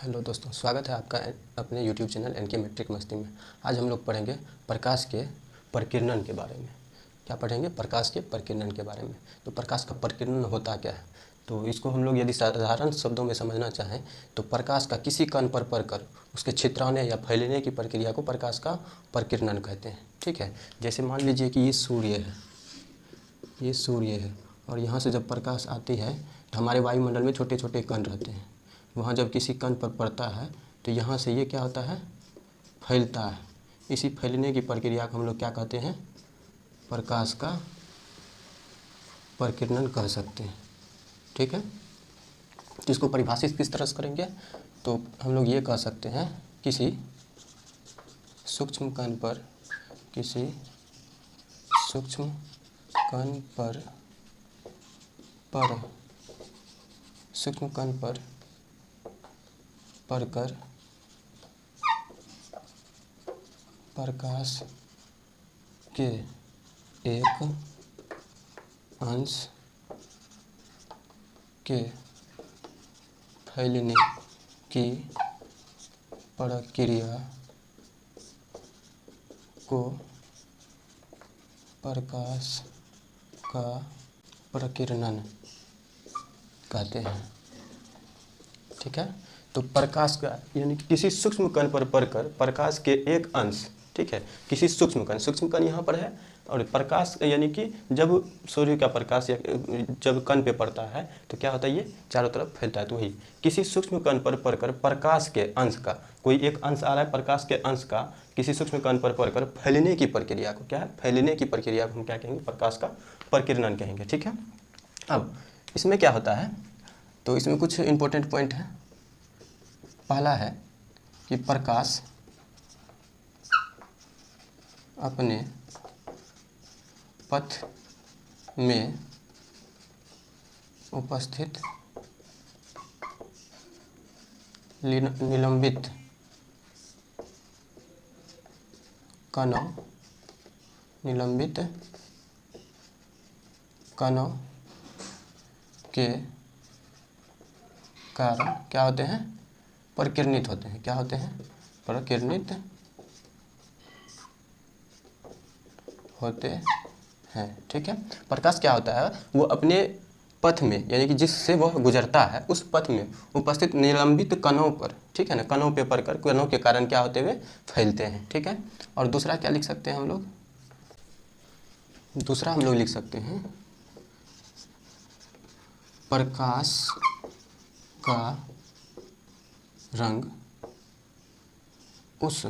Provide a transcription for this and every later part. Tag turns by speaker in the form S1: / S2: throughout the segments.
S1: Hello दोस्तों, स्वागत है आपका अपने यूट्यूब चैनल एनके मैट्रिक मस्ती में। आज हम लोग पढ़ेंगे प्रकाश के प्रकीर्णन के बारे में। क्या पढ़ेंगे? प्रकाश के प्रकीर्णन के बारे में। तो प्रकाश का प्रकीर्णन होता क्या है, तो इसको हम लोग यदि साधारण शब्दों में समझना चाहें तो प्रकाश का किसी कण पर पड़कर उसके छितराने या फैलने की प्रक्रिया को प्रकाश का प्रकीर्णन कहते हैं। ठीक है, जैसे मान लीजिए कि ये सूर्य है और यहाँ से जब प्रकाश आती है तो हमारे वायुमंडल में छोटे छोटे कण रहते हैं। वहाँ जब किसी कण पर पड़ता है तो यहाँ से ये क्या होता है, फैलता है। इसी फैलने की प्रक्रिया को हम लोग क्या कहते हैं, प्रकाश का प्रकीर्णन कह सकते हैं। ठीक है, तो इसको परिभाषित किस तरह से करेंगे, तो हम लोग ये कह सकते हैं किसी सूक्ष्म कण पर पड़कर प्रकाश के एक अंश के फैलने की प्रक्रिया को प्रकाश का प्रकीर्णन कहते हैं। ठीक है, तो प्रकाश का यानी कि किसी सूक्ष्म कण पर पड़कर प्रकाश के एक अंश, ठीक है, किसी सूक्ष्म कण यहाँ पर है, और प्रकाश यानी कि जब सूर्य का प्रकाश या जब कण पे पड़ता है तो क्या होता है, ये चारों तरफ फैलता है। तो वही किसी सूक्ष्म कण पर पड़कर प्रकाश के अंश का, कोई एक अंश आ रहा है प्रकाश के अंश का किसी सूक्ष्म कण पर पड़कर फैलने की प्रक्रिया को, क्या है, फैलने की प्रक्रिया को हम क्या कहेंगे, प्रकाश का प्रकीर्णन कहेंगे। ठीक है, अब इसमें क्या होता है, तो इसमें कुछ इंपॉर्टेंट पॉइंट है। पहला है कि प्रकाश अपने पथ में उपस्थित निलंबित कणों के कारण क्या होते हैं, प्रकीर्णित होते हैं। क्या होते हैं, प्रकीर्णित होते हैं। ठीक है, प्रकाश क्या होता है, वो अपने पथ में यानी कि जिससे वह गुजरता है उस पथ में उपस्थित निलंबित कणों पर, ठीक है ना, कणों पे पड़कर कणों के कारण क्या होते हुए फैलते हैं। ठीक है, और दूसरा क्या लिख सकते हैं हम लोग, दूसरा हम लोग लिख सकते हैं प्रकाश का रंग उस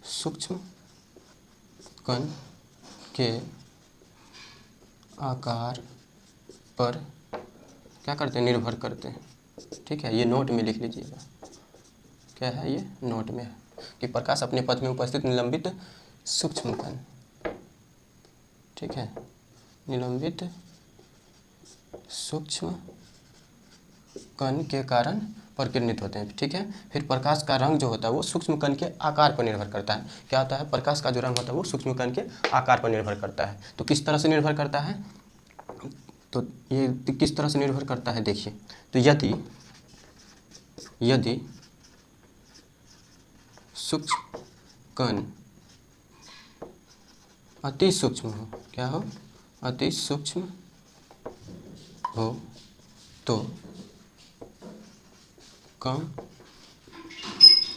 S1: सूक्ष्म कण के आकार पर क्या करते हैं, निर्भर करते हैं। ठीक है, ये नोट में लिख लीजिएगा। क्या है, ये नोट में है कि प्रकाश अपने पथ में उपस्थित निलंबित सूक्ष्म कण, ठीक है, निलंबित सूक्ष्म कण के कारण प्रकीर्णित होते हैं। ठीक है, फिर प्रकाश का रंग जो होता है वो सूक्ष्म कण के आकार पर निर्भर करता है। क्या होता है, प्रकाश का जो रंग होता है वो सूक्ष्म कण के आकार पर निर्भर करता है। तो किस तरह से निर्भर करता है, तो ये किस तरह से निर्भर करता है, देखिए, तो यदि सूक्ष्म कण अति सूक्ष्म हो, क्या हो, अति सूक्ष्म हो तो कम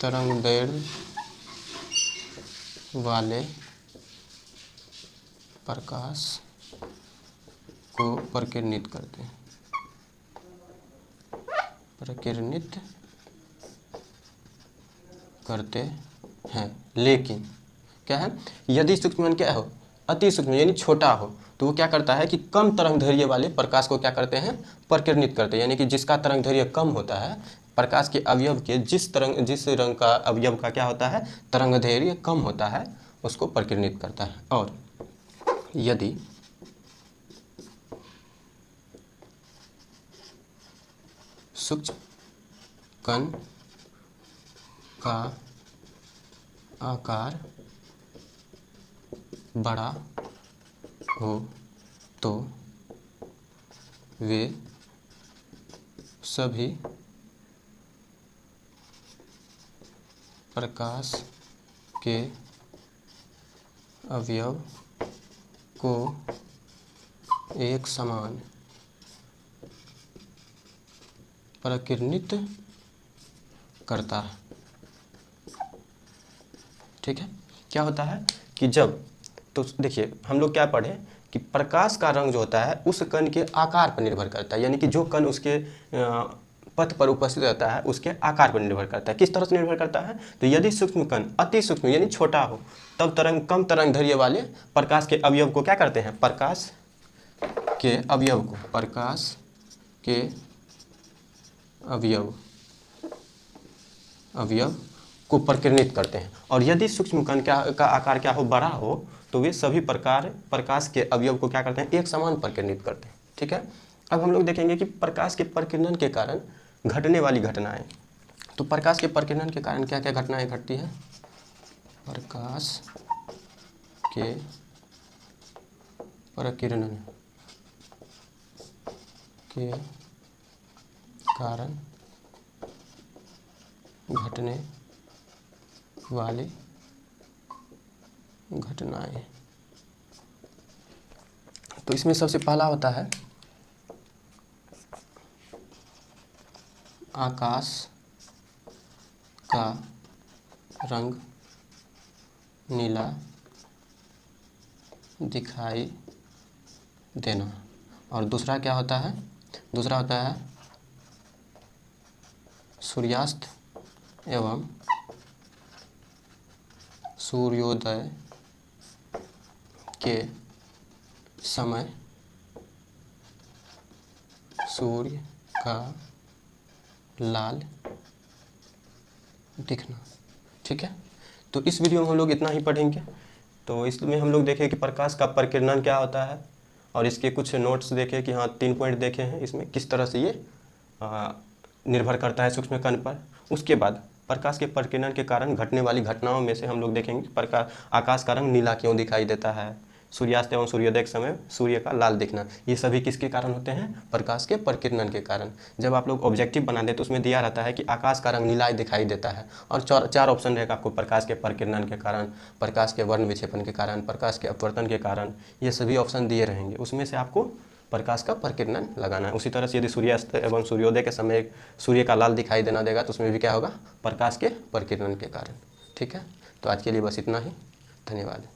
S1: तरंगदैर्घ्य वाले प्रकाश को प्रकीर्णित करते हैं, प्रकीर्णित करते हैं। लेकिन क्या है, यदि सूक्ष्म क्या हो, अति सूक्ष्म यानी छोटा हो, तो वो क्या करता है कि कम तरंगदैर्घ्य वाले प्रकाश को क्या करते हैं, प्रकीर्णित करते हैं। यानी कि जिसका तरंगदैर्घ्य कम होता है, प्रकाश के अवयव के जिस रंग का अवयव का क्या होता है, तरंगदैर्घ्य कम होता है, उसको प्रकीर्णित करता है। और यदि सूक्ष्म कण का आकार बड़ा हो तो वे सभी प्रकाश के अवयव को एक समान प्रकीर्णित करता है। ठीक है, क्या होता है कि जब, तो देखिए हम लोग क्या पढ़े कि प्रकाश का रंग जो होता है उस कण के आकार पर निर्भर करता है, यानी कि जो कण उसके पथ पर उपस्थित रहता है उसके आकार पर निर्भर करता है। किस तरह से निर्भर करता है, तो यदि सूक्ष्म कण अति सूक्ष्म यानी छोटा हो तब कम तरंग दैर्ध्य वाले प्रकाश के अवयव को क्या करते हैं, प्रकाश के अवयव को प्रकीर्णित करते हैं। और यदि सूक्ष्म कण का आकार क्या हो, बड़ा हो, तो वे सभी प्रकाश के अवयव को क्या करते हैं, एक समान प्रकीर्णित करते हैं। ठीक है, अब हम लोग देखेंगे कि प्रकाश के प्रकीर्णन के कारण घटने वाली घटनाएं। तो प्रकाश के प्रकीर्णन के कारण क्या क्या घटनाएं घटती है, प्रकाश के प्रकीर्णन के कारण घटने वाली घटनाएं। तो इसमें सबसे पहला होता है आकाश का रंग नीला दिखाई देना। और दूसरा क्या होता है, दूसरा होता है सूर्यास्त एवं सूर्योदय के समय सूर्य का लाल दिखना। ठीक है, तो इस वीडियो में हम लोग इतना ही पढ़ेंगे। तो इसमें हम लोग देखें कि प्रकाश का प्रकीर्णन क्या होता है और इसके कुछ नोट्स देखें कि हाँ 3 पॉइंट देखे हैं इसमें किस तरह से ये निर्भर करता है सूक्ष्म कण पर। उसके बाद प्रकाश के प्रकीर्णन के कारण घटने वाली घटनाओं में से हम लोग देखेंगे आकाश का रंग नीला क्यों दिखाई देता है, सूर्यास्त एवं सूर्योदय के समय सूर्य का लाल दिखना, ये सभी किसके कारण होते हैं, प्रकाश के प्रकीर्णन के कारण। जब आप लोग ऑब्जेक्टिव बनाते तो उसमें दिया रहता है कि आकाश का रंग नीला दिखाई देता है और चार ऑप्शन रहेगा आपको, प्रकाश के प्रकीर्णन के कारण, प्रकाश के वर्ण विक्षेपण के कारण, प्रकाश के अपवर्तन के कारण, ये सभी ऑप्शन दिए रहेंगे। उसमें से आपको प्रकाश का प्रकीर्णन लगाना है। उसी तरह से यदि सूर्यास्त एवं सूर्योदय के समय सूर्य का लाल दिखाई देना देगा तो उसमें भी क्या होगा, प्रकाश के प्रकीर्णन के कारण। ठीक है, तो आज के लिए बस इतना ही, धन्यवाद।